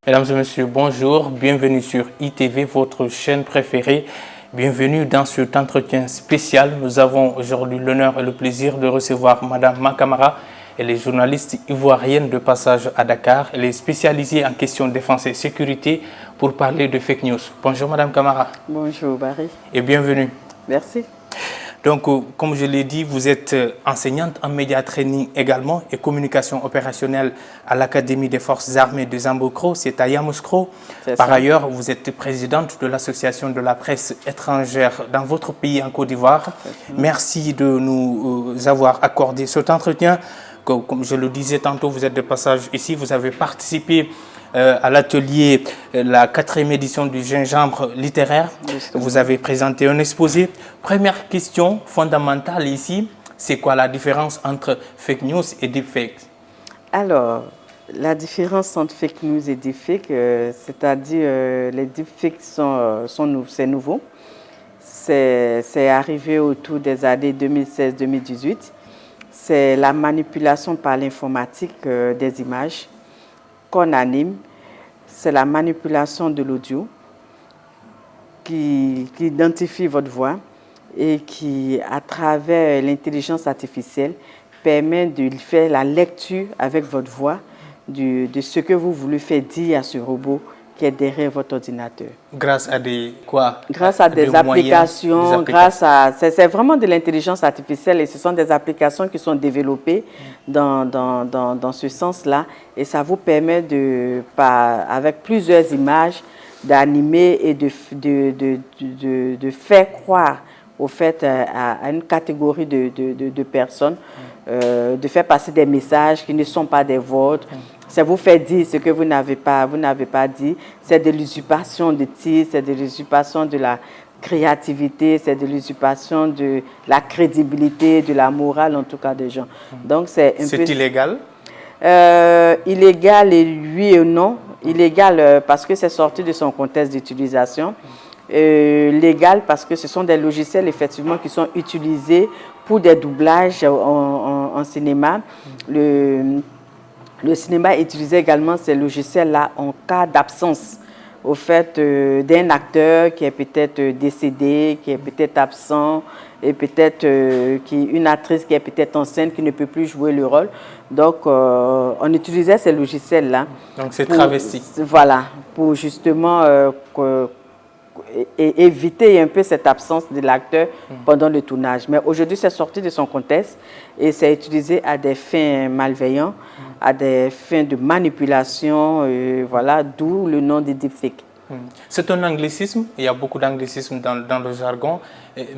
Mesdames et messieurs, bonjour, bienvenue sur ITV, votre chaîne préférée. Bienvenue dans cet entretien spécial. Nous avons aujourd'hui l'honneur et le plaisir de recevoir Madame Makamara. Elle est journaliste ivoirienne de passage à Dakar. Elle est spécialisée en questions de défense et sécurité pour parler de fake news. Bonjour Madame Kamara. Bonjour Barry. Et bienvenue. Merci. Donc, comme je l'ai dit, vous êtes enseignante en média training également et communication opérationnelle à l'Académie des forces armées de Zambokro, c'est à Yamoussoukro. Par ailleurs, vous êtes présidente de l'association de la presse étrangère dans votre pays en Côte d'Ivoire. Merci de nous avoir accordé cet entretien. Comme je le disais tantôt, vous êtes de passage ici, vous avez participé à l'atelier, la 4e édition du gingembre littéraire. Vous avez présenté un exposé. Première question fondamentale ici, c'est quoi la différence entre fake news et deepfake? Alors, la différence entre fake news et deepfake, c'est-à-dire les deepfakes c'est nouveau. C'est arrivé autour des années 2016-2018. C'est la manipulation par l'informatique des images qu'on anime, c'est la manipulation de l'audio qui identifie votre voix et qui, à travers l'intelligence artificielle, permet de faire la lecture avec votre voix de ce que vous voulez faire dire à ce robot qui est derrière votre ordinateur. Grâce à des quoi? Grâce à des applications, c'est vraiment de l'intelligence artificielle et ce sont des applications qui sont développées dans ce sens-là et ça vous permet avec plusieurs images d'animer et de faire croire au fait à une catégorie de personnes, de faire passer des messages qui ne sont pas des vôtres. Ça vous fait dire ce que vous n'avez pas dit. C'est de l'usurpation de titre, c'est de l'usurpation de la créativité, c'est de l'usurpation de la crédibilité, de la morale en tout cas des gens. Donc c'est illégal? Illégal et oui et non. Illégal parce que c'est sorti de son contexte d'utilisation. Légal parce que ce sont des logiciels effectivement qui sont utilisés pour des doublages en cinéma. Le cinéma utilisait également ces logiciels-là en cas d'absence au fait d'un acteur qui est peut-être décédé, qui est peut-être absent, et peut-être une actrice qui est peut-être enceinte, qui ne peut plus jouer le rôle. Donc, on utilisait ces logiciels-là. Donc, c'est travesti. Voilà, pour justement éviter un peu cette absence de l'acteur pendant le tournage. Mais aujourd'hui, c'est sorti de son contexte et c'est utilisé à des fins malveillantes, à des fins de manipulation, voilà, d'où le nom de deepfake. C'est un anglicisme, il y a beaucoup d'anglicisme dans le jargon,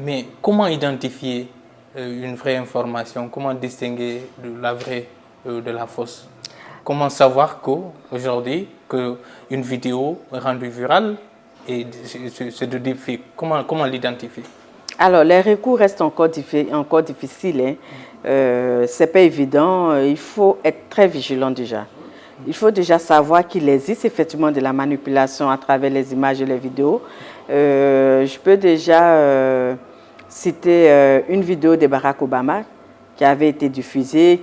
mais comment identifier une vraie information? Comment distinguer la vraie de la fausse? Comment savoir qu'aujourd'hui, qu'une vidéo rendue virale, et c'est de deepfake? Comment l'identifier? Alors, les recours restent encore difficiles. Hein. C'est pas évident. Il faut être très vigilant déjà. Il faut déjà savoir qu'il existe effectivement de la manipulation à travers les images et les vidéos. Je peux déjà citer une vidéo de Barack Obama qui avait été diffusée.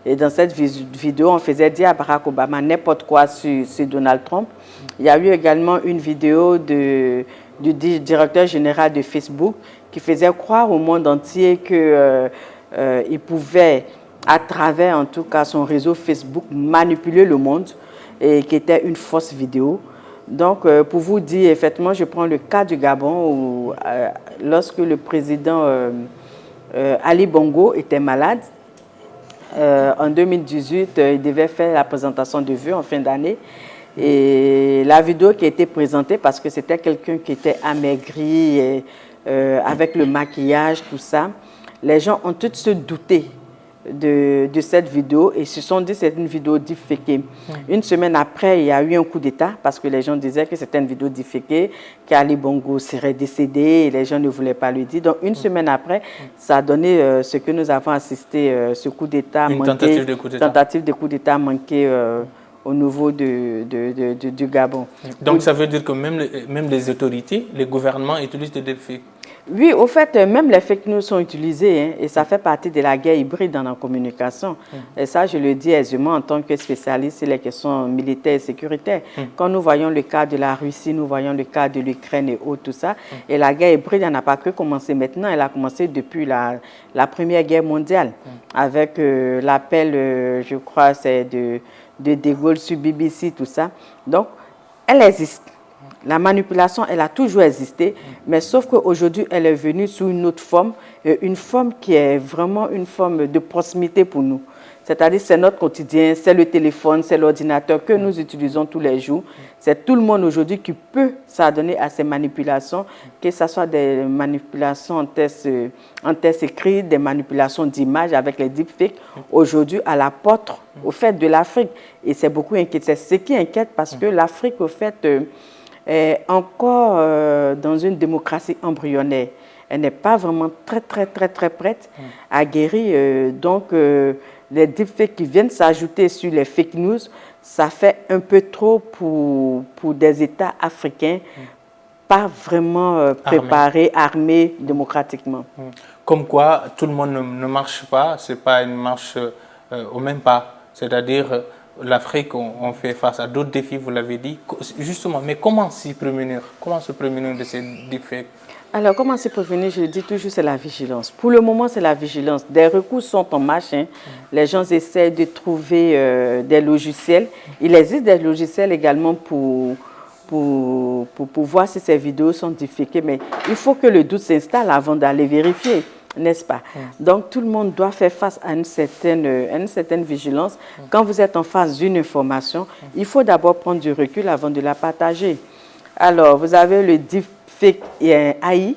Et dans cette vidéo, on faisait dire à Barack Obama n'importe quoi sur Donald Trump. Il y a eu également une vidéo du directeur général de Facebook qui faisait croire au monde entier qu'il pouvait, à travers en tout cas son réseau Facebook, manipuler le monde et qui était une fausse vidéo. Donc, pour vous dire, effectivement, je prends le cas du Gabon où lorsque le président Ali Bongo était malade, en 2018, il devait faire la présentation de vœux en fin d'année. Et la vidéo qui a été présentée, parce que c'était quelqu'un qui était amaigri, avec le maquillage, tout ça, les gens ont tous se douté de cette vidéo et se sont dit que c'est une vidéo deepfakée. Une semaine après, il y a eu un coup d'État parce que les gens disaient que c'était une vidéo deepfakée, qu'Ali Bongo serait décédé et les gens ne voulaient pas le dire. Donc, une semaine après, ça a donné ce que nous avons assisté, ce coup d'État manqué. Tentative de coup d'État manqué au niveau du Gabon. Donc, ça veut dire que même les autorités, les gouvernements utilisent des deepfakes? Oui, au fait, même les fake news sont utilisées hein, et ça fait partie de la guerre hybride dans la communication. Et ça, je le dis aisément en tant que spécialiste sur les questions militaires et sécuritaires. Quand nous voyons le cas de la Russie, nous voyons le cas de l'Ukraine et autres, tout ça, et la guerre hybride, elle n'a pas que commencé maintenant, elle a commencé depuis la Première Guerre mondiale, avec l'appel, je crois, c'est de Gaulle sur BBC, tout ça. Donc, elle existe. La manipulation, elle a toujours existé, mais sauf qu'aujourd'hui, elle est venue sous une autre forme, une forme qui est vraiment une forme de proximité pour nous. C'est-à-dire, c'est notre quotidien, c'est le téléphone, c'est l'ordinateur que nous utilisons tous les jours. C'est tout le monde aujourd'hui qui peut s'adonner à ces manipulations, que ce soit des manipulations en texte écrit, des manipulations d'images avec les deepfakes, aujourd'hui à la porte, au fait de l'Afrique. Et c'est beaucoup inquiétant. C'est ce qui inquiète parce que l'Afrique, au fait, est encore dans une démocratie embryonnaire. Elle n'est pas vraiment très prête à guérir. Donc, les deepfakes qui viennent s'ajouter sur les fake news, ça fait un peu trop pour des États africains pas vraiment préparés, armés démocratiquement. Comme quoi, tout le monde ne marche pas, ce n'est pas une marche au même pas. C'est-à-dire, l'Afrique, on fait face à d'autres défis, vous l'avez dit. Justement, mais comment s'y prémunir? Comment se prémunir de ces deepfakes? Alors, comment s'y prévenir? Je le dis toujours, c'est la vigilance. Pour le moment, c'est la vigilance. Des recours sont en marche. Hein. Les gens essaient de trouver des logiciels. Il existe des logiciels également pour voir si ces vidéos sont deepfakées. Mais il faut que le doute s'installe avant d'aller vérifier, n'est-ce pas? Donc, tout le monde doit faire face à une certaine vigilance. Quand vous êtes en face d'une information, il faut d'abord prendre du recul avant de la partager. Alors, vous avez le deepfake AI,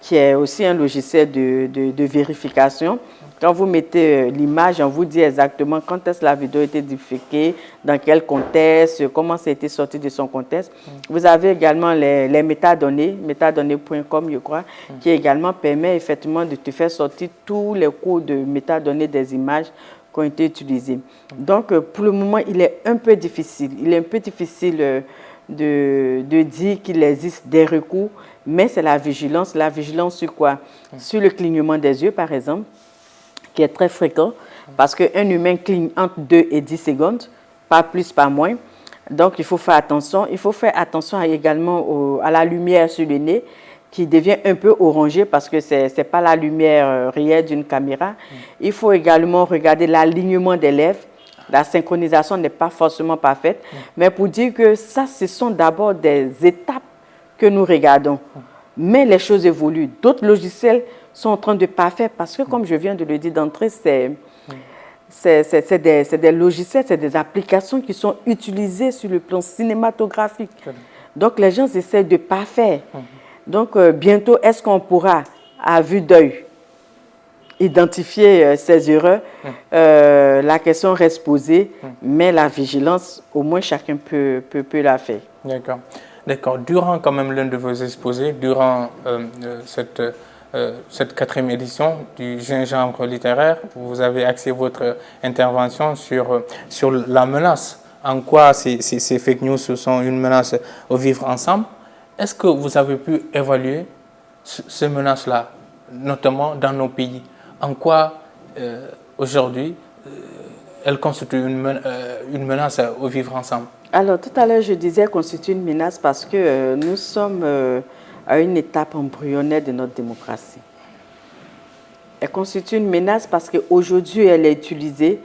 qui est aussi un logiciel de vérification. Quand vous mettez l'image, on vous dit exactement quand est-ce que la vidéo a été deepfakée, dans quel contexte, comment ça a été sorti de son contexte. Vous avez également les métadonnées, métadonnées.com, je crois, qui également permet effectivement de te faire sortir tous les codes de métadonnées des images qui ont été utilisées. Donc, pour le moment, il est un peu difficile. De dire qu'il existe des recours, mais c'est la vigilance. La vigilance sur quoi? Sur le clignement des yeux, par exemple, qui est très fréquent, parce qu'un humain cligne entre 2 et 10 secondes, pas plus, pas moins. Donc, il faut faire attention. Il faut faire attention également à la lumière sur le nez, qui devient un peu orangée parce que ce n'est pas la lumière réelle d'une caméra. Il faut également regarder l'alignement des lèvres. La synchronisation n'est pas forcément parfaite, mais pour dire que ça, ce sont d'abord des étapes que nous regardons. Mais les choses évoluent. D'autres logiciels sont en train de parfaire parce que, comme je viens de le dire d'entrée, c'est des logiciels, c'est des applications qui sont utilisées sur le plan cinématographique. Donc, les gens essaient de parfaire. Donc, bientôt, est-ce qu'on pourra, à vue d'œil, identifier ces erreurs? La question reste posée, mais la vigilance, au moins chacun peut la faire. D'accord. D'accord. Durant quand même l'un de vos exposés, durant cette 4e édition du gingembre littéraire, vous avez axé votre intervention sur la menace. En quoi ces fake news sont une menace au vivre ensemble? Est-ce que vous avez pu évaluer ces menaces-là, notamment dans nos pays? En quoi, aujourd'hui, elles constituent une menace au vivre ensemble? Alors, tout à l'heure, je disais qu'elle constitue une menace parce que nous sommes à une étape embryonnaire de notre démocratie. Elle constitue une menace parce qu'aujourd'hui, elle est utilisée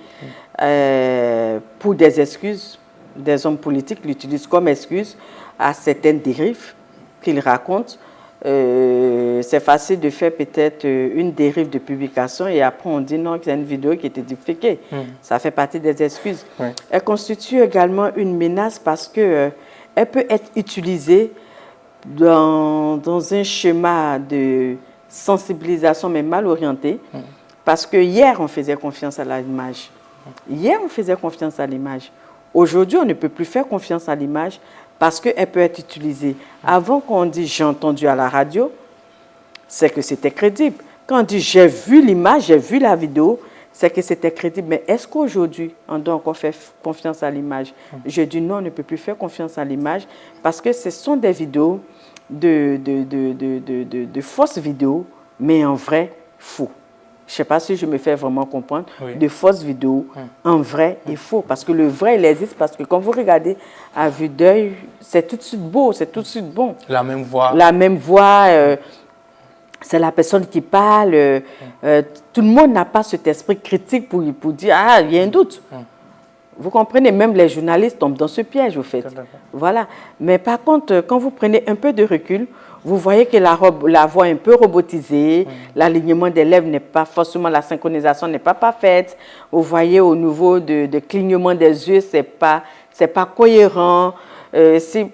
pour des excuses. Des hommes politiques l'utilisent comme excuse à certaines dérives qu'ils racontent. C'est facile de faire peut-être une dérive de publication et après on dit non, que c'est une vidéo qui était deepfakée. Ça fait partie des excuses. Elle constitue également une menace parce qu'elle peut être utilisée dans un schéma de sensibilisation mais mal orienté. Parce que hier, on faisait confiance à l'image. Hier, on faisait confiance à l'image. Aujourd'hui, on ne peut plus faire confiance à l'image parce qu'elle peut être utilisée. Avant qu'on dise « j'ai entendu à la radio », c'est que c'était crédible. Quand on dit « j'ai vu l'image, j'ai vu la vidéo », c'est que c'était crédible. Mais est-ce qu'aujourd'hui, on doit encore faire confiance à l'image? Je dis non, on ne peut plus faire confiance à l'image parce que ce sont des vidéos de fausses vidéos, mais en vrai, faux. Je ne sais pas si je me fais vraiment comprendre, oui. de fausses vidéos, en vrai et faux. Parce que le vrai, il existe, parce que quand vous regardez à vue d'œil, c'est tout de suite beau, c'est tout de suite bon. La même voix. La même voix, c'est la personne qui parle. Tout le monde n'a pas cet esprit critique pour dire, ah, il y a un doute. Vous comprenez, même les journalistes tombent dans ce piège, au fait. Voilà. Mais par contre, quand vous prenez un peu de recul, vous voyez que la voix est un peu robotisée, l'alignement des lèvres n'est pas forcément, la synchronisation n'est pas parfaite. Vous voyez au niveau de clignement des yeux, c'est pas cohérent.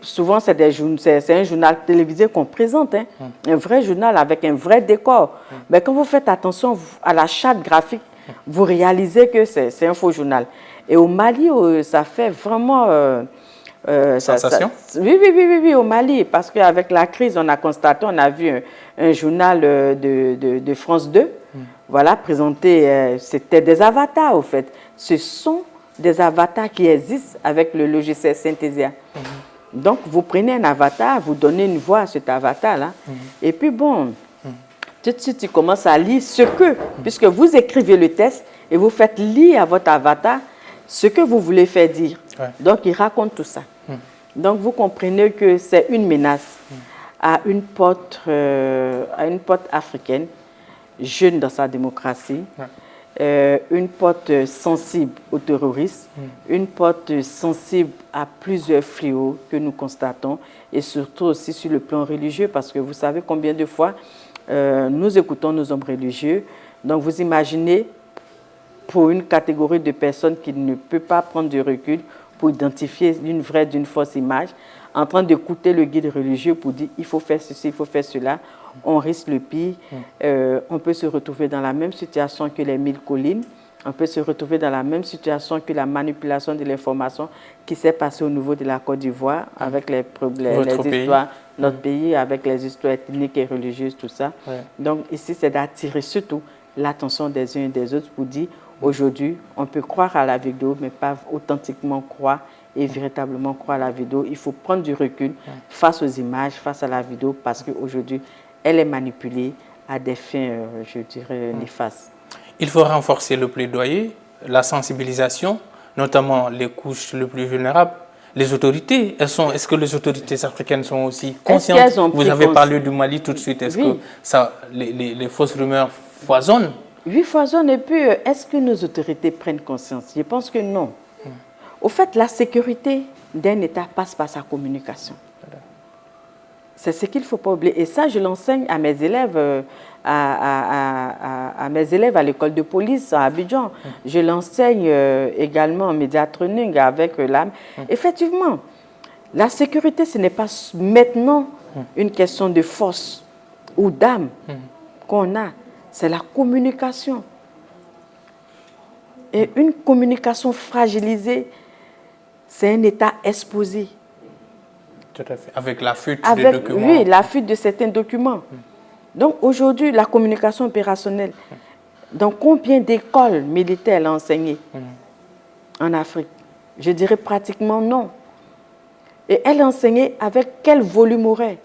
Souvent, c'est un journal télévisé qu'on présente, hein, un vrai journal avec un vrai décor. Mais quand vous faites attention à la charte graphique, vous réalisez que c'est un faux journal. Et au Mali, ça fait vraiment... sensation? Oui, au Mali, parce qu'avec la crise, on a constaté, on a vu un journal de France 2, voilà, présenté, c'était des avatars, au fait. Ce sont des avatars qui existent avec le logiciel Synthesia. Donc, vous prenez un avatar, vous donnez une voix à cet avatar-là, et puis bon, tout de suite, tu commences à lire ce que, puisque vous écrivez le texte et vous faites lire à votre avatar ce que vous voulez faire dire. Ouais. Donc, il raconte tout ça. Donc, vous comprenez que c'est une menace à une porte africaine, jeune dans sa démocratie, une porte sensible aux terroristes, une porte sensible à plusieurs fléaux que nous constatons, et surtout aussi sur le plan religieux, parce que vous savez combien de fois nous écoutons nos hommes religieux. Donc, vous imaginez, pour une catégorie de personnes qui ne peut pas prendre du recul pour identifier une vraie d'une fausse image, en train d'écouter le guide religieux pour dire il faut faire ceci, il faut faire cela, on risque le pire. On peut se retrouver dans la même situation que les 1000 collines, on peut se retrouver dans la même situation que la manipulation de l'information qui s'est passée au niveau de la Côte d'Ivoire avec les histoires, notre pays, avec les histoires ethniques et religieuses, tout ça. Donc ici, c'est d'attirer surtout l'attention des uns et des autres pour dire aujourd'hui, on peut croire à la vidéo, mais pas authentiquement croire et véritablement croire à la vidéo. Il faut prendre du recul face aux images, face à la vidéo, parce qu'aujourd'hui, elle est manipulée à des fins, je dirais, néfastes. Il faut renforcer le plaidoyer, la sensibilisation, notamment les couches les plus vulnérables. Les autorités, est-ce que les autorités africaines sont aussi conscientes? Vous avez parlé du Mali tout de suite. Est-ce que les fausses rumeurs foisonnent? Oui, foisonnent. Et puis, est-ce que nos autorités prennent conscience? Je pense que non. Au fait, la sécurité d'un État passe par sa communication. C'est ce qu'il ne faut pas oublier. Et ça, je l'enseigne à mes élèves, à mes élèves à l'école de police à Abidjan. Je l'enseigne également en média training avec l'âme. Effectivement, la sécurité, ce n'est pas maintenant une question de force ou d'âme qu'on a. C'est la communication. Et une communication fragilisée, c'est un état exposé. Tout à fait. Avec la fuite des documents. Oui, la fuite de certains documents. Donc aujourd'hui, la communication opérationnelle, dans combien d'écoles militaires elle a enseigné en Afrique? Je dirais pratiquement non. Et elle a enseigné avec quel volume horaire?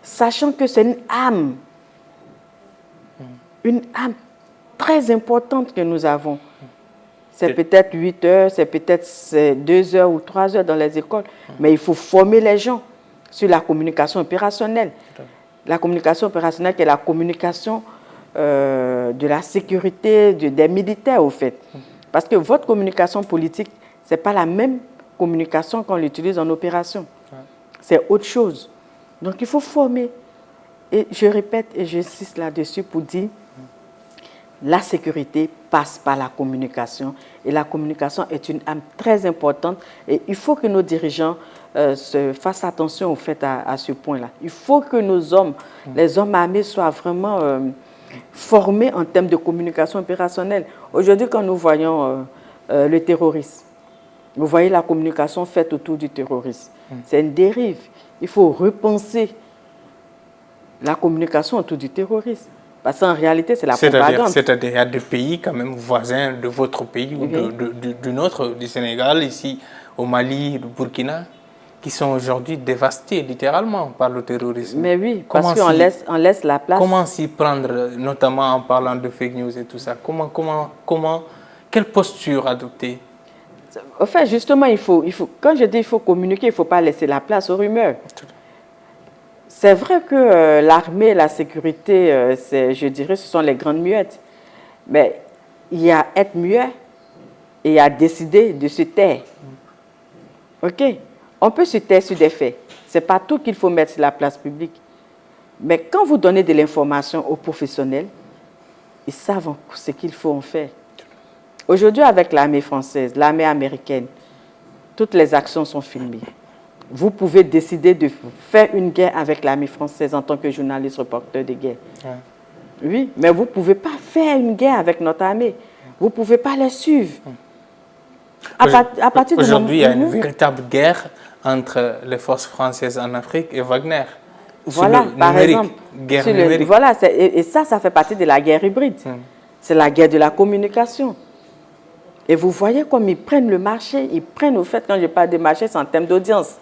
Sachant que c'est une âme très importante que nous avons. C'est peut-être 8 heures, c'est peut-être 2 heures ou 3 heures dans les écoles, mais il faut former les gens sur la communication opérationnelle. La communication opérationnelle qui est la communication de la sécurité des militaires, au fait. Parce que votre communication politique, ce n'est pas la même communication qu'on l'utilise en opération. C'est autre chose. Donc, il faut former. Et je répète et j'insiste là-dessus pour dire la sécurité passe par la communication. Et la communication est une âme très importante. Et il faut que nos dirigeants fassent attention au fait à ce point-là. Il faut que nos hommes, les hommes armés, soient vraiment formés en termes de communication opérationnelle. Aujourd'hui, quand nous voyons le terrorisme, vous voyez la communication faite autour du terrorisme. C'est une dérive. Il faut repenser la communication autour du terrorisme. Parce qu'en réalité, c'est la propagande. C'est-à-dire, il y a des pays quand même voisins de votre pays ou du nôtre, du Sénégal, ici au Mali, du Burkina, qui sont aujourd'hui dévastés littéralement par le terrorisme. Mais oui, parce qu'on laisse la place. Comment s'y prendre, notamment en parlant de fake news et tout ça? Quelle posture adopter? En fait, justement, quand je dis il faut communiquer, il ne faut pas laisser la place aux rumeurs. C'est vrai que l'armée, la sécurité, je dirais, ce sont les grandes muettes. Mais il y a être muet et il y a décider de se taire. OK? On peut se taire sur des faits. Ce n'est pas tout qu'il faut mettre sur la place publique. Mais quand vous donnez de l'information aux professionnels, ils savent ce qu'il faut en faire. Aujourd'hui, avec l'armée française, l'armée américaine, toutes les actions sont filmées. Vous pouvez décider de faire une guerre avec l'armée française en tant que journaliste reporter de guerre. Ouais. Oui, mais vous ne pouvez pas faire une guerre avec notre armée. Vous ne pouvez pas les suivre. Aujourd'hui, il y a une véritable guerre entre les forces françaises en Afrique et Wagner. Voilà, par exemple. Guerre numérique. Voilà, et ça fait partie de la guerre hybride. C'est la guerre de la communication. Et vous voyez comme ils prennent le marché, ils prennent au fait, quand je parle de marché, c'est en termes d'audience.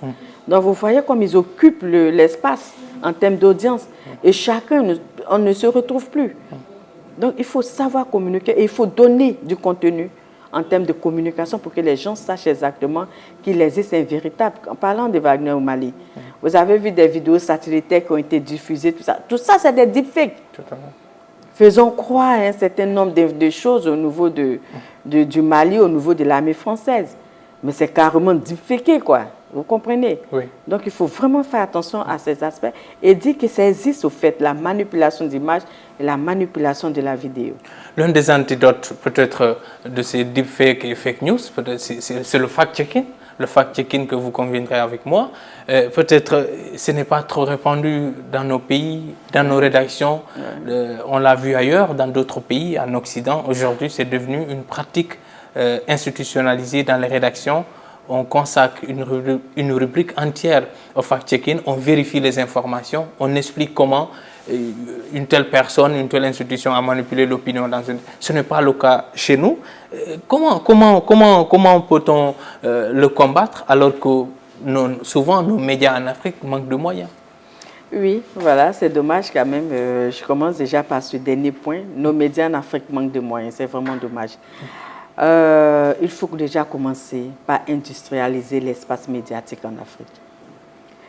Donc vous voyez comme ils occupent l'espace en termes d'audience. Et chacun, on ne se retrouve plus. Donc il faut savoir communiquer et il faut donner du contenu en termes de communication pour que les gens sachent exactement qu'il existe un véritable... En parlant de Wagner au Mali, vous avez vu des vidéos satellitaires qui ont été diffusées, tout ça. Tout ça, c'est des deepfakes. Faisons croire un certain nombre de choses au niveau du Mali, au niveau de l'armée française. Mais c'est carrément deepfaké, quoi. Vous comprenez? Oui. Donc, il faut vraiment faire attention à ces aspects et dire que ça existe, au fait, la manipulation d'images et la manipulation de la vidéo. L'un des antidotes, peut-être, de ces deepfakes et fake news, c'est le fact-checking. Le fact-checking que vous conviendrez avec moi. Peut-être ce n'est pas trop répandu dans nos pays, dans nos rédactions. On l'a vu ailleurs, dans d'autres pays, en Occident. Aujourd'hui, c'est devenu une pratique institutionnalisée dans les rédactions. On consacre une rubrique entière au fact-checking. On vérifie les informations. On explique comment une telle personne, une telle institution a manipulé l'opinion dans une... Ce n'est pas le cas chez nous. Comment peut-on le combattre alors que souvent nos médias en Afrique manquent de moyens? Oui, voilà, c'est dommage quand même. Je commence déjà par ce dernier point. Nos médias en Afrique manquent de moyens, c'est vraiment dommage. Il faut déjà commencer par industrialiser l'espace médiatique en Afrique.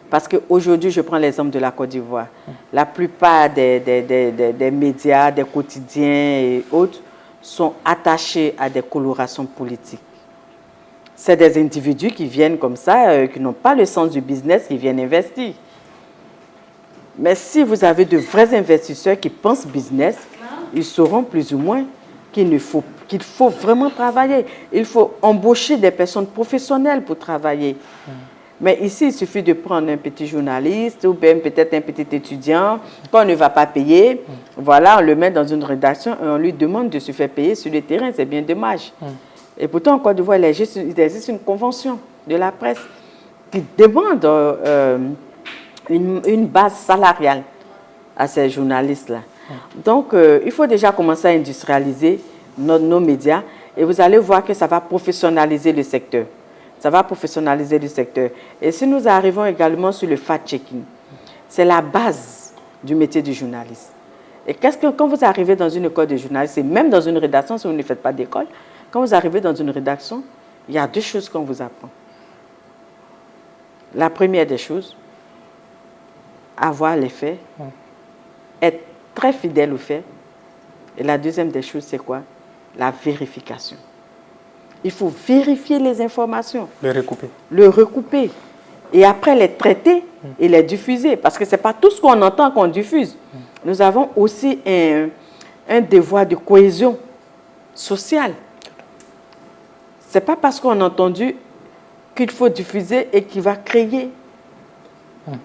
Parce qu'aujourd'hui, je prends l'exemple de la Côte d'Ivoire. La plupart des médias, des quotidiens et autres sont attachés à des colorations politiques. C'est des individus qui viennent comme ça, qui n'ont pas le sens du business, qui viennent investir. Mais si vous avez de vrais investisseurs qui pensent business, ils sauront plus ou moins qu'il faut vraiment travailler. Il faut embaucher des personnes professionnelles pour travailler. Mais ici, il suffit de prendre un petit journaliste ou bien peut-être un petit étudiant qu'on ne va pas payer. Voilà, on le met dans une rédaction et on lui demande de se faire payer sur le terrain. C'est bien dommage. Et pourtant, en Côte d'Ivoire, il existe une convention de la presse qui demande une base salariale à ces journalistes-là. Donc, il faut déjà commencer à industrialiser nos médias et vous allez voir que ça va professionnaliser le secteur. Ça va professionnaliser le secteur. Et si nous arrivons également sur le fact-checking, c'est la base du métier du journaliste. Et quand vous arrivez dans une école de journalisme, et même dans une rédaction, si vous ne faites pas d'école, quand vous arrivez dans une rédaction, il y a deux choses qu'on vous apprend. La première des choses, avoir les faits, être très fidèle aux faits. Et la deuxième des choses, c'est quoi? La vérification. Il faut vérifier les informations. Le recouper. Et après les traiter et les diffuser. Parce que ce n'est pas tout ce qu'on entend qu'on diffuse. Nous avons aussi un devoir de cohésion sociale. Ce n'est pas parce qu'on a entendu qu'il faut diffuser et qu'il va créer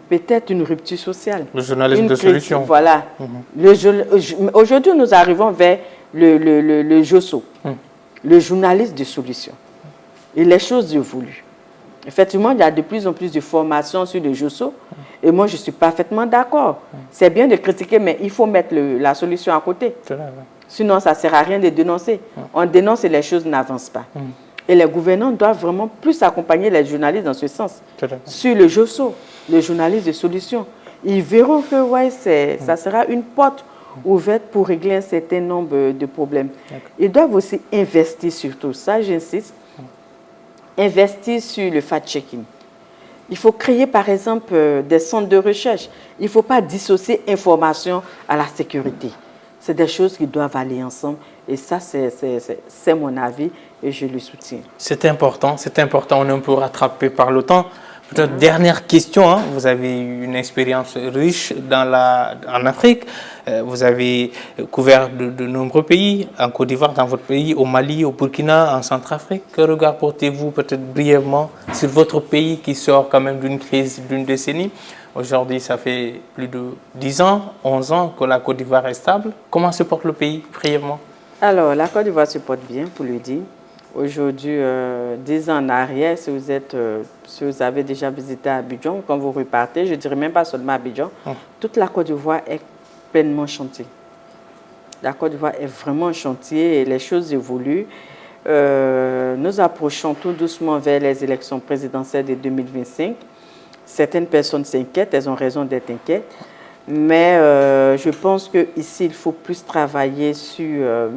peut-être une rupture sociale. Le journalisme de solution. Voilà. Aujourd'hui, nous arrivons vers le JOSO. Le journaliste de solution. Et les choses évoluent. Effectivement, il y a de plus en plus de formations sur le JOSO. Et moi, je suis parfaitement d'accord. C'est bien de critiquer, mais il faut mettre la solution à côté. Sinon, ça ne sert à rien de dénoncer. On dénonce et les choses n'avancent pas. Et les gouvernants doivent vraiment plus accompagner les journalistes dans ce sens. Sur le JOSO, le journaliste de solution, ils verront que ouais, ça sera une porte ouverte pour régler un certain nombre de problèmes. Ils doivent aussi investir sur tout ça, j'insiste, investir sur le fact-checking. Il faut créer, par exemple, des centres de recherche. Il ne faut pas dissocier information à la sécurité. C'est des choses qui doivent aller ensemble. Et ça, c'est mon avis et je le soutiens. C'est important, on est un peu rattrapé par le temps. Peut-être dernière question, hein. Vous avez eu une expérience riche en Afrique, vous avez couvert de nombreux pays, en Côte d'Ivoire, dans votre pays, au Mali, au Burkina, en Centrafrique. Que regard portez-vous peut-être brièvement sur votre pays qui sort quand même d'une crise d'une décennie? Aujourd'hui, ça fait plus de 10 ans, 11 ans que la Côte d'Ivoire est stable. Comment se porte le pays, brièvement? Alors, la Côte d'Ivoire se porte bien, pour le dire. Aujourd'hui, 10 ans en arrière, si vous avez déjà visité Abidjan, quand vous repartez, je ne dirais même pas seulement Abidjan, toute la Côte d'Ivoire est pleinement chantier. La Côte d'Ivoire est vraiment en chantier et les choses évoluent. Nous approchons tout doucement vers les élections présidentielles de 2025. Certaines personnes s'inquiètent, elles ont raison d'être inquiètes. Mais je pense qu'ici, il faut plus travailler sur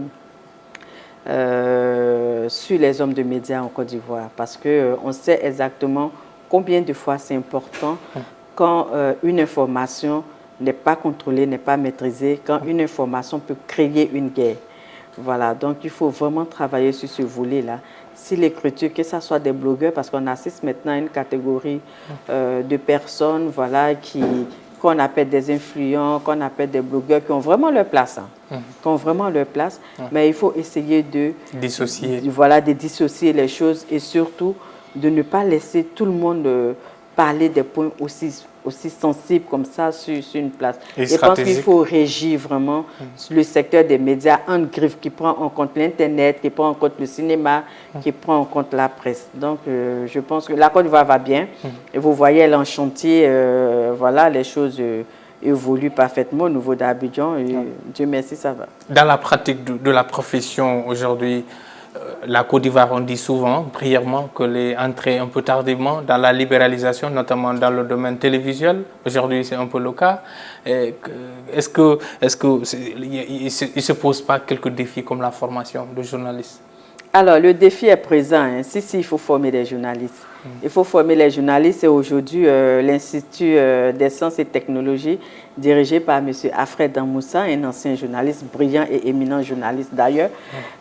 les hommes de médias en Côte d'Ivoire parce qu'on sait exactement combien de fois c'est important quand une information n'est pas contrôlée, n'est pas maîtrisée, quand une information peut créer une guerre. Voilà, donc il faut vraiment travailler sur ce volet-là. Si l'écriture, que ce soit des blogueurs, parce qu'on assiste maintenant à une catégorie de personnes voilà, qu'on appelle des influents, qu'on appelle des blogueurs, qui ont vraiment leur place. Qui ont vraiment leur place, mais il faut essayer de dissocier les choses et surtout de ne pas laisser tout le monde parler des points aussi sensibles comme ça sur une place. Je pense qu'il faut régir vraiment le secteur des médias en griffe qui prend en compte l'Internet, qui prend en compte le cinéma, qui prend en compte la presse. Donc, je pense que la Côte d'Ivoire va bien. Et vous voyez, elle est en chantier. Voilà, les choses évoluent parfaitement au niveau d'Abidjan. Dieu merci, ça va. Dans la pratique de la profession aujourd'hui, la Côte d'Ivoire, on dit souvent, brièvement, qu'elle est entrée un peu tardivement dans la libéralisation, notamment dans le domaine télévisuel. Aujourd'hui, c'est un peu le cas. Est-ce qu'il ne se pose pas quelques défis comme la formation de journalistes? Alors, le défi est présent. Hein. Si, il faut former des journalistes. Il faut former les journalistes et aujourd'hui, l'Institut des sciences et technologies, dirigé par M. Alfred Damoussa, un ancien journaliste, brillant et éminent journaliste d'ailleurs,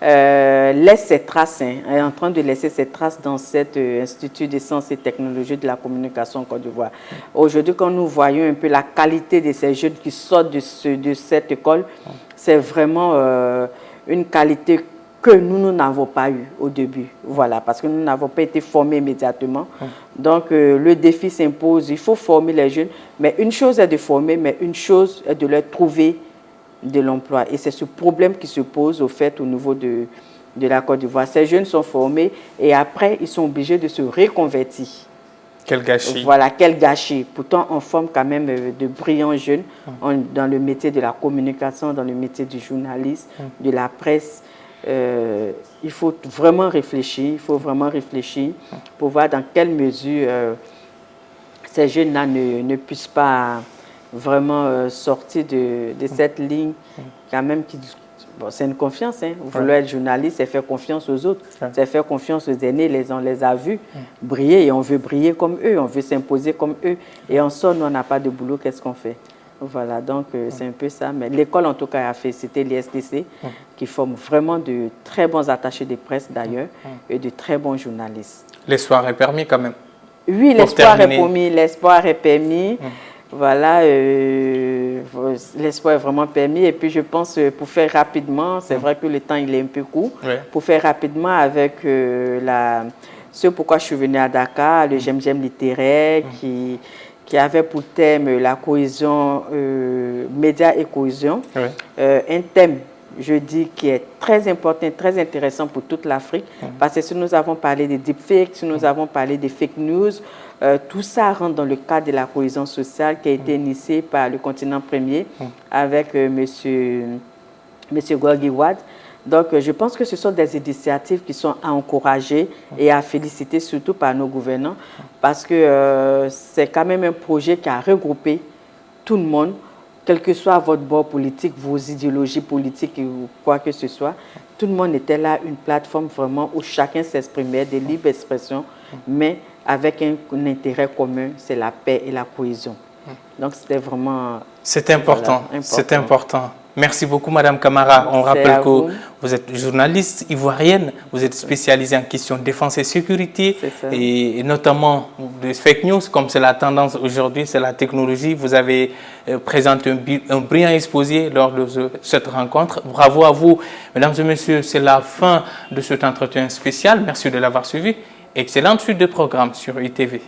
laisse ses traces, est en train de laisser ses traces dans cet Institut des sciences et technologies de la communication en Côte d'Ivoire. Aujourd'hui, quand nous voyons un peu la qualité de ces jeunes qui sortent de cette école, c'est vraiment une qualité que nous n'avons pas eu au début, voilà, parce que nous n'avons pas été formés immédiatement. Donc, le défi s'impose, il faut former les jeunes, mais une chose est de former, mais une chose est de leur trouver de l'emploi. Et c'est ce problème qui se pose au fait au niveau de la Côte d'Ivoire. Ces jeunes sont formés et après, ils sont obligés de se reconvertir. Quel gâchis. Voilà, quel gâchis. Pourtant, on forme quand même de brillants jeunes dans le métier de la communication, dans le métier du journalisme, de la presse. Il faut vraiment réfléchir, pour voir dans quelle mesure ces jeunes-là ne puissent pas vraiment sortir de cette ligne quand même qui... Bon, c'est une confiance, hein. Vouloir être journaliste, c'est faire confiance aux autres, c'est faire confiance aux aînés, on les a vus briller et on veut briller comme eux, on veut s'imposer comme eux. Et en sort, nous, on n'a pas de boulot, qu'est-ce qu'on fait? Voilà, donc c'est un peu ça. Mais l'école, en tout cas, a fait, c'était l'ISTC, qui forme vraiment de très bons attachés de presse, d'ailleurs, et de très bons journalistes. L'espoir est permis, quand même. Oui, l'espoir est permis. Voilà, l'espoir est vraiment permis. Et puis, je pense, pour faire rapidement, c'est vrai que le temps, il est un peu court, pour faire rapidement avec ce pourquoi je suis venue à Dakar, le J'aime littéraire, qui avait pour thème la cohésion, médias et cohésion. Un thème, je dis, qui est très important, très intéressant pour toute l'Afrique. Parce que si nous avons parlé des deepfakes, si nous avons parlé des fake news, tout ça rentre dans le cadre de la cohésion sociale qui a été initiée par le continent premier avec M. Gorgui Wade. Donc, je pense que ce sont des initiatives qui sont à encourager et à féliciter, surtout par nos gouvernants, parce que c'est quand même un projet qui a regroupé tout le monde, quel que soit votre bord politique, vos idéologies politiques ou quoi que ce soit. Tout le monde était là, une plateforme vraiment où chacun s'exprimait, de libre expression, mais avec un intérêt commun, c'est la paix et la cohésion. Donc, c'était vraiment... C'est important, voilà, c'est important. Merci beaucoup, Madame Camara. On rappelle que vous êtes journaliste ivoirienne, vous êtes spécialisée en questions de défense et sécurité, et notamment des fake news, comme c'est la tendance aujourd'hui, c'est la technologie. Vous avez présenté un brillant exposé lors de cette rencontre. Bravo à vous, mesdames et messieurs. C'est la fin de cet entretien spécial. Merci de l'avoir suivi. Excellente suite de programme sur ITV.